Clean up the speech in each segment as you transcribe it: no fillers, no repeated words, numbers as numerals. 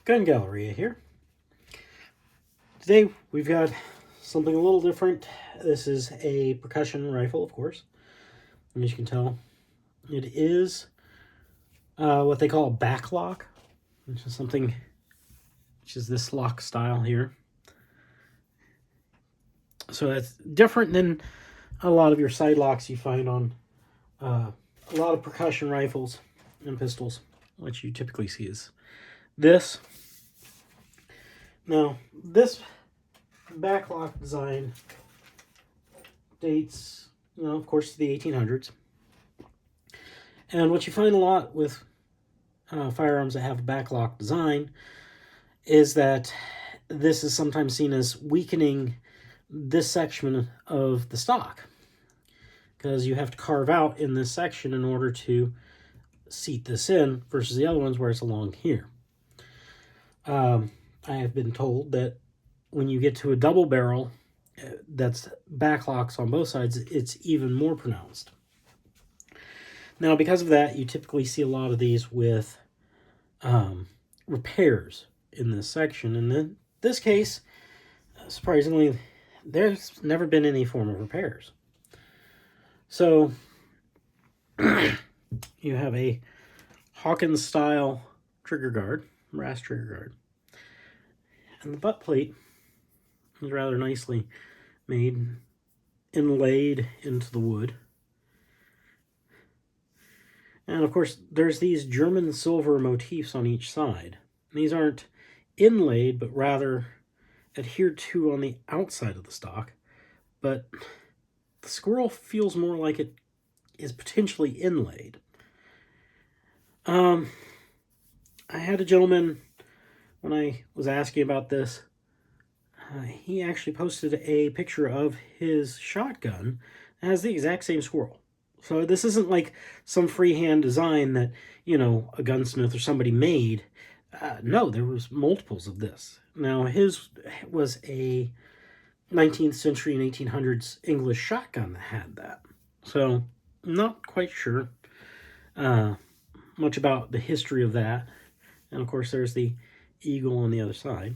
Gun Galleria here. Today we've got something a little different. This is a percussion rifle, of course. And as you can tell, it is what they call a back lock, which is this lock style here. So it's different than a lot of your side locks you find on a lot of percussion rifles and pistols, which you typically see is this. Now, this backlock design dates, of course, to the 1800s. And what you find a lot with firearms that have a backlock design is that this is sometimes seen as weakening this section of the stock, because you have to carve out in this section in order to seat this in versus the other ones where it's along here. I have been told that when you get to a double barrel that's backlocks on both sides, it's even more pronounced. Now, because of that, you typically see a lot of these with repairs in this section. And in this case, surprisingly, there's never been any form of repairs. So you have a Hawkins style trigger guard, brass trigger guard. And the butt plate is rather nicely made, inlaid into the wood. And of course, there's these German silver motifs on each side. These aren't inlaid, but rather adhered to on the outside of the stock. But the squirrel feels more like it is potentially inlaid. I had a gentleman, when I was asking about this, he actually posted a picture of his shotgun that has the exact same squirrel. So this isn't like some freehand design that, a gunsmith or somebody made. No, there was multiples of this. Now, his was a 19th century and 1800s English shotgun that had that. So, not quite sure much about the history of that. And of course, there's the eagle on the other side.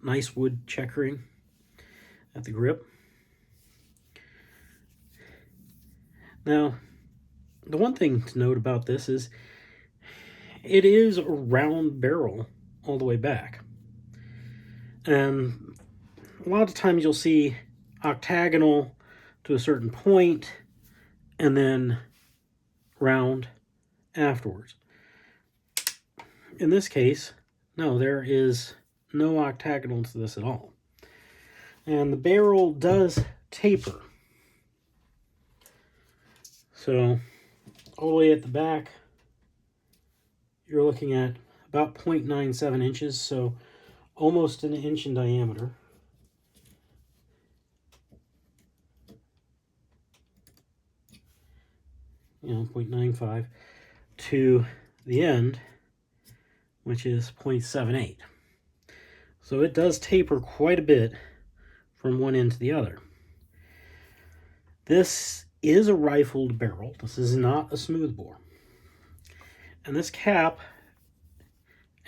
Nice wood checkering at the grip. Now, the one thing to note about this is it is a round barrel all the way back. And a lot of times you'll see octagonal to a certain point and then round afterwards. In this case, no, there is no octagonal to this at all. And the barrel does taper. So, all the way at the back, you're looking at about 0.97 inches, so almost an inch in diameter. You know, 0.95 to the end, which is 0.78. So it does taper quite a bit from one end to the other. This is a rifled barrel. This is not a smoothbore. And this cap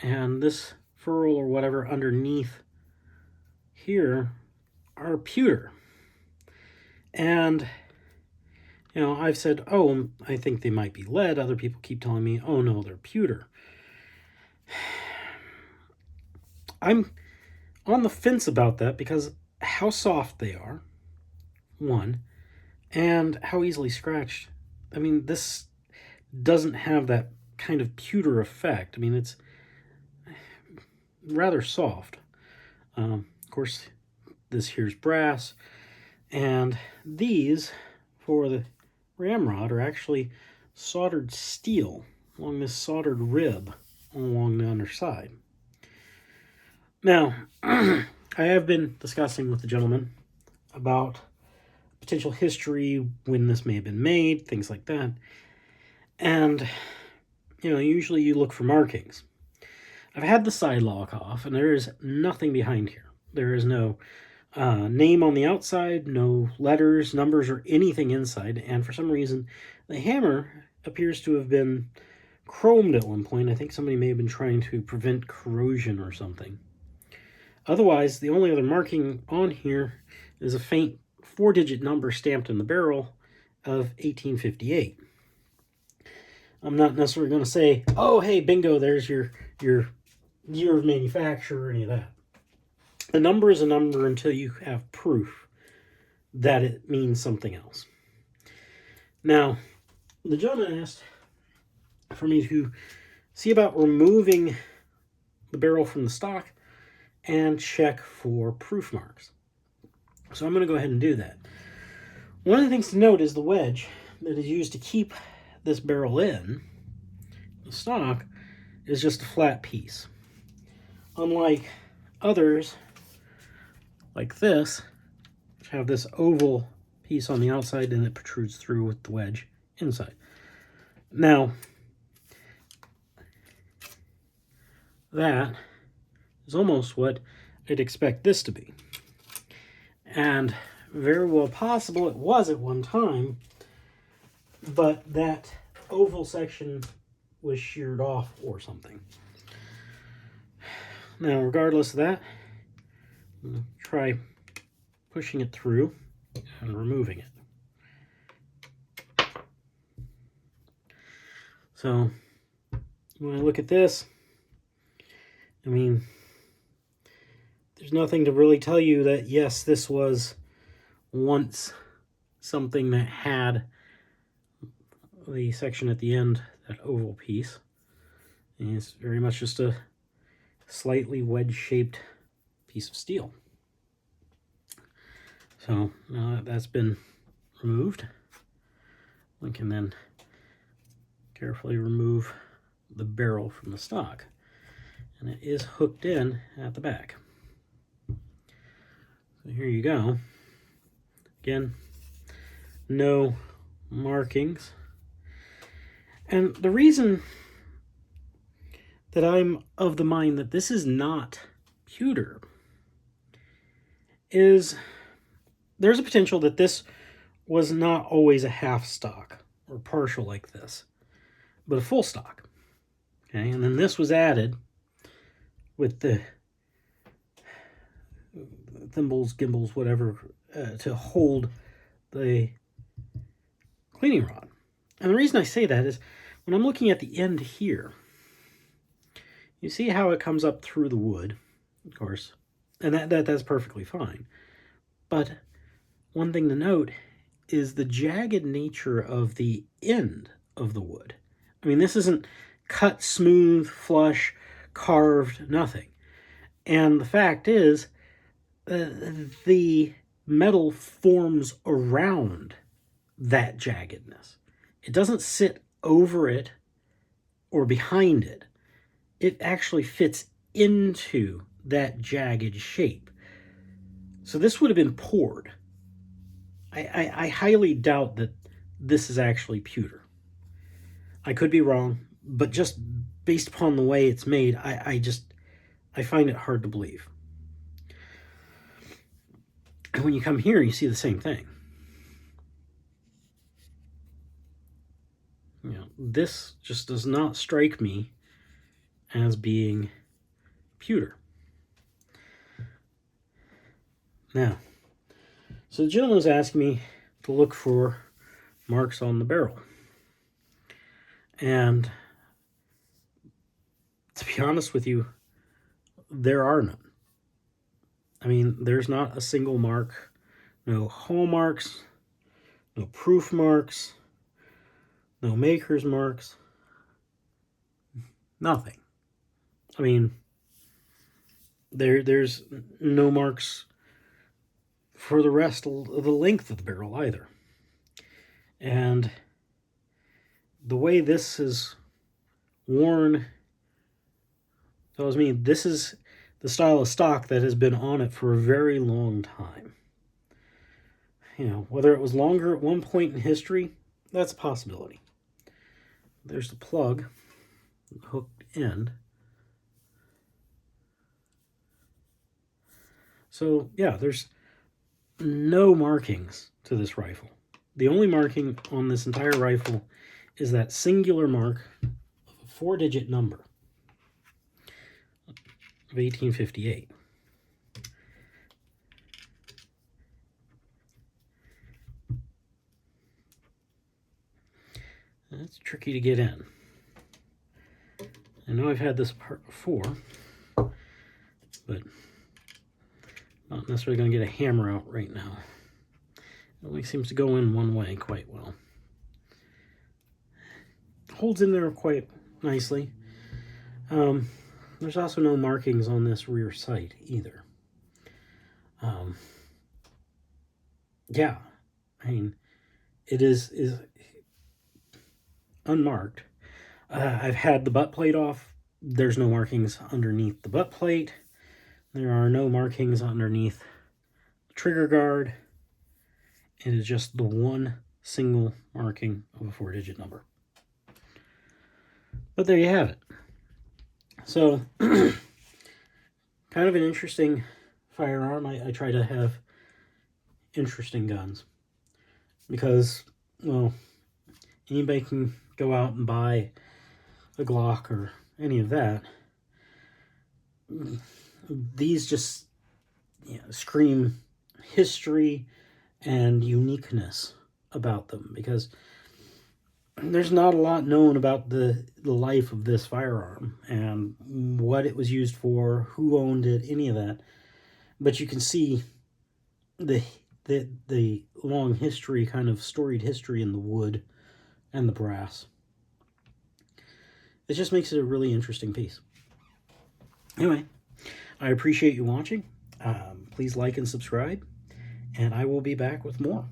and this ferrule or whatever underneath here are pewter. And, I've said, oh, I think they might be lead. Other people keep telling me, oh, no, they're pewter. I'm on the fence about that because how soft they are, one, and how easily scratched. I mean, this doesn't have that kind of pewter effect. I mean, it's rather soft. Of course, this here's brass, and these for the ramrod are actually soldered steel along this soldered rib along the underside. Now, I have been discussing with the gentleman about potential history, when this may have been made, things like that. And, usually you look for markings. I've had the side lock off, and there is nothing behind here. There is no name on the outside, no letters, numbers, or anything inside. And for some reason, the hammer appears to have been chromed at one point. I think somebody may have been trying to prevent corrosion or something. Otherwise, the only other marking on here is a faint 4-digit number stamped in the barrel of 1858. I'm not necessarily going to say, oh, hey, bingo, there's your year of manufacture or any of that. A number is a number until you have proof that it means something else. Now, the gentleman asked for me to see about removing the barrel from the stock and check for proof marks. So I'm going to go ahead and do that. One of the things to note is the wedge that is used to keep this barrel in the stock is just a flat piece. Unlike others, like this, which have this oval piece on the outside and it protrudes through with the wedge inside. Now, that is almost what I'd expect this to be. And very well possible it was at one time, but that oval section was sheared off or something. Now, regardless of that, I'm going to try pushing it through and removing it. So, when I look at this, I mean, there's nothing to really tell you that, yes, this was once something that had the section at the end, that oval piece. And it's very much just a slightly wedge-shaped piece of steel. So now that that's been removed, we can then carefully remove the barrel from the stock. And it is hooked in at the back. So here you go. Again, no markings. And the reason that I'm of the mind that this is not pewter is there's a potential that this was not always a half stock or partial like this, but a full stock. Okay, and then this was added with the thimbles, gimbals, whatever, to hold the cleaning rod. And the reason I say that is when I'm looking at the end here, you see how it comes up through the wood, of course, and that's perfectly fine. But one thing to note is the jagged nature of the end of the wood. I mean, this isn't cut smooth, flush, carved, nothing. And the fact is, the metal forms around that jaggedness. It doesn't sit over it or behind it. It actually fits into that jagged shape. So this would have been poured. I highly doubt that this is actually pewter. I could be wrong, but just based upon the way it's made, I find it hard to believe. And when you come here, you see the same thing. You know, this just does not strike me as being pewter. Now, so the gentleman was asking me to look for marks on the barrel. And to be honest with you, there are none. I mean, there's not a single mark, no hallmarks, no proof marks, no maker's marks, nothing. I mean, there's no marks for the rest of the length of the barrel either. And the way this is worn tells me this is the style of stock that has been on it for a very long time. You know, whether it was longer at one point in history, that's a possibility. There's the plug, the hooked end. So, yeah, there's no markings to this rifle. The only marking on this entire rifle is that singular mark of a 4-digit number of 1858. That's tricky to get in. I know I've had this part before, but not necessarily going to get a hammer out right now. It only seems to go in one way quite well. Holds in there quite nicely. There's also no markings on this rear sight either. Yeah, I mean, it is unmarked. I've had the butt plate off. There's no markings underneath the butt plate. There are no markings underneath the trigger guard. It is just the one single marking of a 4-digit number. But there you have it. So, kind of an interesting firearm. I try to have interesting guns because, well, anybody can go out and buy a Glock or any of that. These just scream history and uniqueness about them, because there's not a lot known about the life of this firearm and what it was used for, who owned it, any of that. But you can see the long history, kind of storied history in the wood and the brass. It just makes it a really interesting piece. Anyway, I appreciate you watching. Please like and subscribe, and I will be back with more.